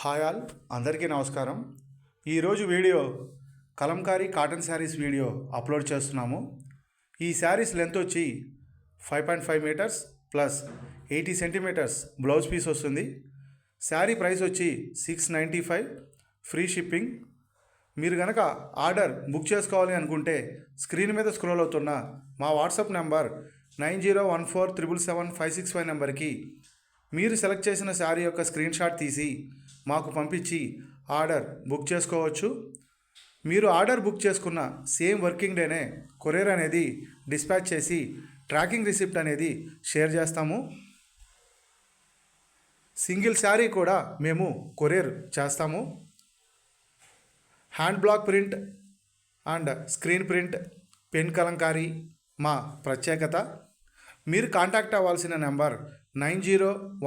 Hi all, అందరికీ నమస్కారం. ఈరోజు video kalamkari cotton saris video upload చేస్తున్నాము. ఈ శారీస్ లెంత్ వచ్చి 5.5 metres plus 80 centimetres blouse piece వస్తుంది. శారీ ప్రైస్ వచ్చి 695, ఫ్రీ షిప్పింగ్. మీరు కనుక ఆర్డర్ బుక్ చేసుకోవాలి అనుకుంటే స్క్రీన్ మీద స్క్రోల్ అవుతున్న మా వాట్సాప్ నెంబర్ 9014777565 నెంబర్కి మీరు సెలెక్ట్ చేసిన శారీ యొక్క స్క్రీన్ షాట్ తీసి మాకు పంపించి ఆర్డర్ బుక్ చేసుకోవచ్చు. మీరు ఆర్డర్ బుక్ చేసుకున్న సేమ్ వర్కింగ్ డేనే కొరియర్ అనేది డిస్పాచ్ చేసి ట్రాకింగ్ రిసిప్ట్ అనేది షేర్ చేస్తాము. సింగిల్ శారీ కూడా మేము కొరియర్ చేస్తాము. Hand black print and screen print pen Kalamkari మా ప్రత్యేకత. మీరు కాంటాక్ట్ అవ్వాల్సిన నెంబర్ 90